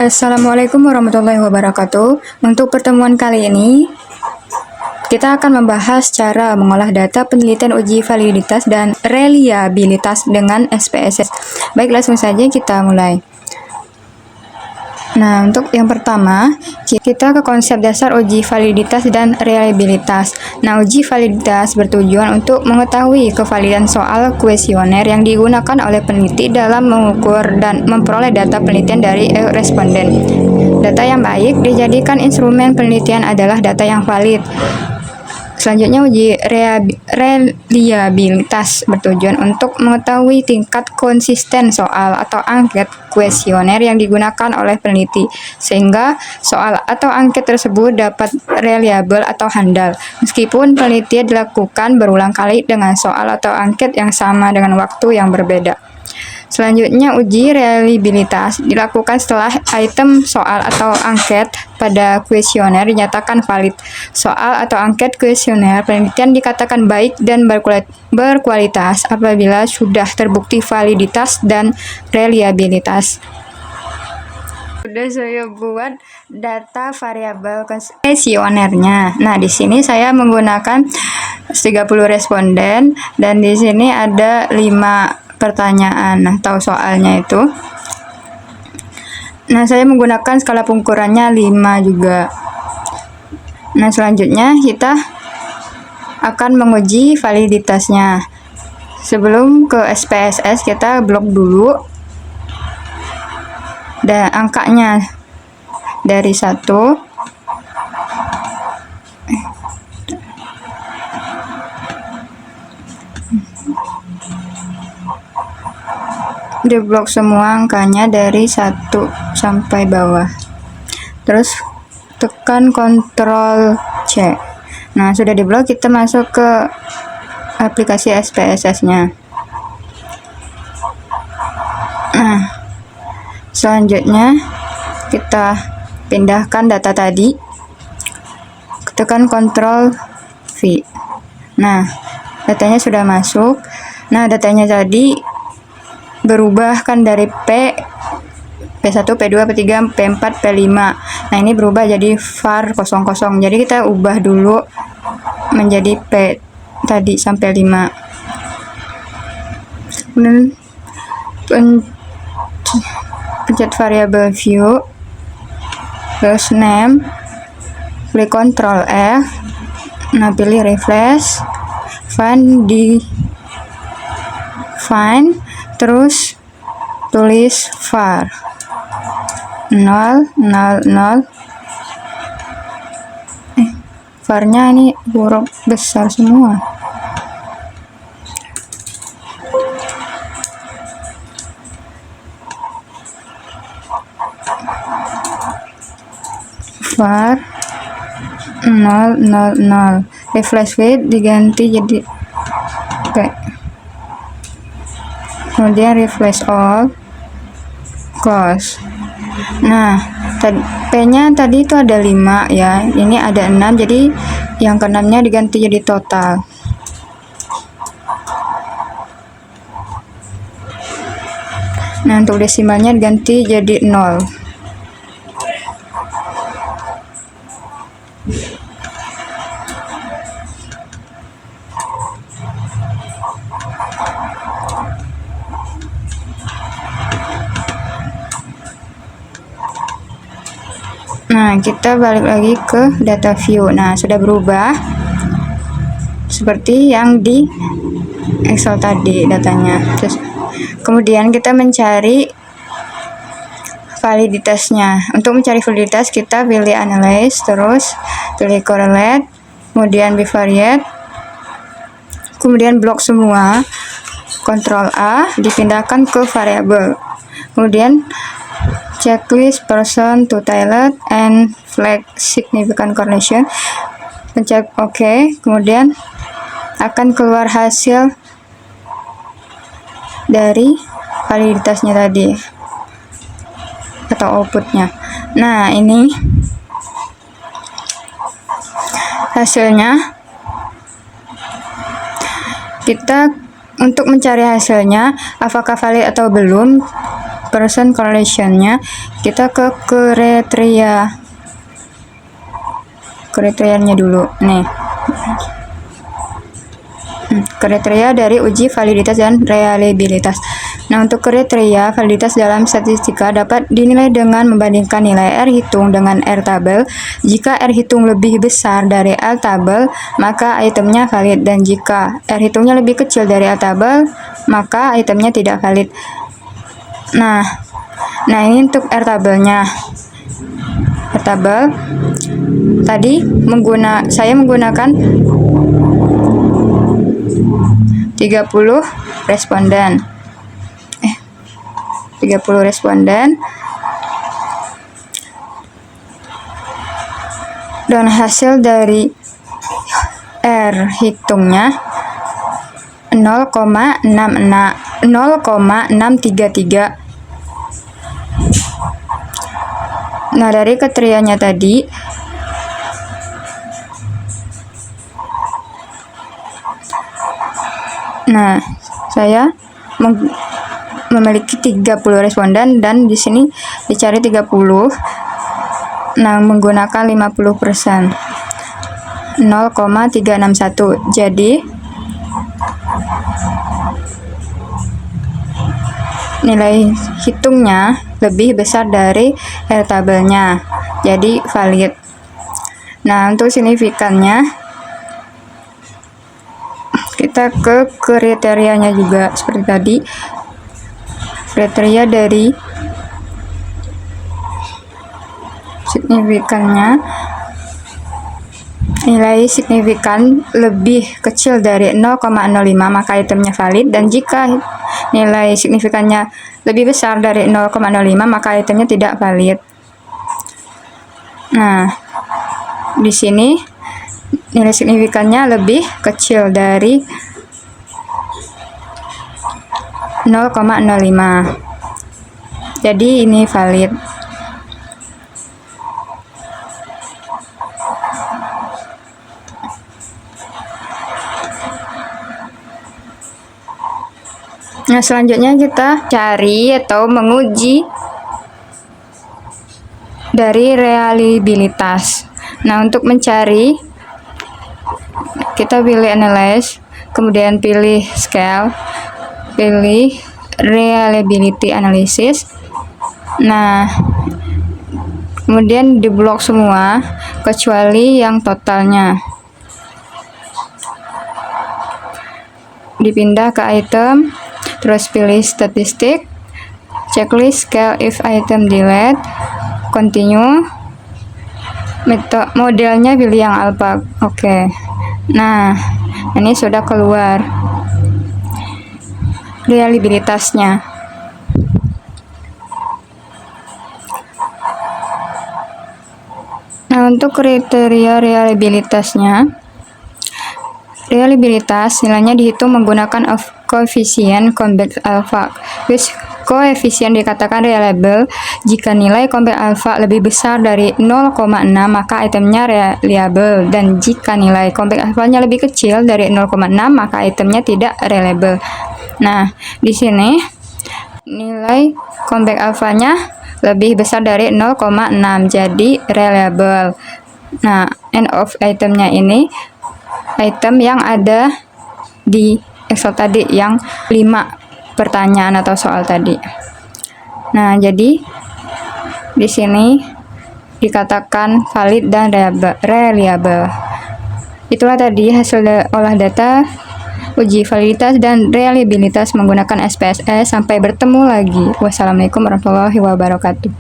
Assalamualaikum warahmatullahi wabarakatuh. Untuk pertemuan kali ini, kita akan membahas cara mengolah data penelitian uji validitas dan reliabilitas dengan SPSS. Baik, langsung saja kita mulai. Nah, untuk yang pertama, kita ke konsep dasar uji validitas dan reliabilitas. Nah, uji validitas bertujuan untuk mengetahui kevalidan soal kuesioner yang digunakan oleh peneliti dalam mengukur dan memperoleh data penelitian dari responden. Data yang baik dijadikan instrumen penelitian adalah data yang valid. Selanjutnya, uji reliabilitas bertujuan untuk mengetahui tingkat konsisten soal atau angket kuesioner yang digunakan oleh peneliti, sehingga soal atau angket tersebut dapat reliable atau handal, meskipun penelitian dilakukan berulang kali dengan soal atau angket yang sama dengan waktu yang berbeda. Selanjutnya, uji reliabilitas dilakukan setelah item soal atau angket pada kuesioner dinyatakan valid. Soal atau angket kuesioner penelitian dikatakan baik dan berkualitas apabila sudah terbukti validitas dan reliabilitas. Sudah saya buat data variabel kuesionernya. Nah, di sini saya menggunakan 30 responden dan di sini ada 5 pertanyaan atau soalnya itu. Nah, saya menggunakan skala pengukurannya 5 juga. Nah, selanjutnya kita akan menguji validitasnya. Sebelum ke SPSS, kita blok dulu dan angkanya dari 1 di blok semua angkanya dari 1 sampai bawah, terus tekan Ctrl C. Nah, sudah di blok, kita masuk ke aplikasi SPSS nya. Nah, selanjutnya kita pindahkan data tadi, tekan Ctrl V. Nah, datanya sudah masuk. Nah, datanya tadi berubah kan dari P1, P2, P3, P4, P5. Nah, ini berubah jadi var 00. Jadi kita ubah dulu menjadi P tadi sampai 5. Kemudian pencet variable view, terus name, klik Ctrl F. Nah, pilih refresh, find di find, terus tulis var 000. Varnya ini huruf besar semua. Var 000. Refresh width diganti jadi P. Kemudian refresh all, close. Nah, P-nya tadi itu ada 5 ya, ini ada 6, jadi yang ke-6-nya diganti jadi total. Nah, untuk desimalnya diganti jadi 0. Nah, kita balik lagi ke data view. Nah, sudah berubah seperti yang di Excel tadi datanya. Terus kemudian kita mencari validitasnya. Untuk mencari validitas, kita pilih analyze, terus pilih correlate, kemudian bivariate, kemudian blok semua, Ctrl A, dipindahkan ke variabel. Kemudian checklist person to tiled and flag significant correlation, pencet OK. Kemudian akan keluar hasil dari validitasnya tadi atau outputnya. Nah, ini hasilnya. Kita untuk mencari hasilnya apakah valid atau belum, person correlation-nya, kita ke kriterianya dulu nih. Kriteria dari uji validitas dan reliabilitas. Nah, untuk kriteria validitas dalam statistika dapat dinilai dengan membandingkan nilai R hitung dengan R tabel. Jika R hitung lebih besar dari L tabel, maka itemnya valid, dan jika R hitungnya lebih kecil dari L tabel, maka itemnya tidak valid. Nah ini untuk R tabelnya. R tabel tadi saya menggunakan 30 responden. 30 responden. Dan hasil dari R hitungnya 0,633. Nah, dari kriterianya tadi saya memiliki 30 responden dan di sini dicari 30. Nah, menggunakan 50%. 0,361. Jadi nilai hitungnya lebih besar dari R tabelnya, jadi valid. Nah, untuk signifikannya kita ke kriterianya juga seperti tadi. Kriteria dari signifikannya, nilai signifikan lebih kecil dari 0,05 maka itemnya valid, dan jika nilai signifikannya lebih besar dari 0,05 maka itemnya tidak valid. Nah, di sini nilai signifikannya lebih kecil dari 0,05, jadi ini valid. Nah, selanjutnya kita cari atau menguji dari reliabilitas. Nah, untuk mencari kita pilih analyze, kemudian pilih scale, pilih reliability analysis. Nah, kemudian diblok semua kecuali yang totalnya. Dipindah ke item, terus pilih statistik, checklist scale if item delete, continue. Modelnya pilih yang alpha. Oke. Nah, ini sudah keluar reliabilitasnya. Nah, untuk kriteria reliabilitasnya, reliabilitas nilainya dihitung menggunakan koefisien Convex alpha, which koefisien dikatakan reliable jika nilai Convex alpha lebih besar dari 0,6 maka itemnya reliable, dan jika nilai Convex alpha-nya lebih kecil dari 0,6 maka itemnya tidak reliable. Nah, di sini nilai Convex alpha-nya lebih besar dari 0,6 jadi reliable. Nah, end of itemnya ini item yang ada di Excel tadi, yang 5 pertanyaan atau soal tadi. Nah, jadi di sini dikatakan valid dan reliable. Itulah tadi hasil olah data uji validitas dan reliabilitas menggunakan SPSS. Sampai bertemu lagi. Wassalamualaikum warahmatullahi wabarakatuh.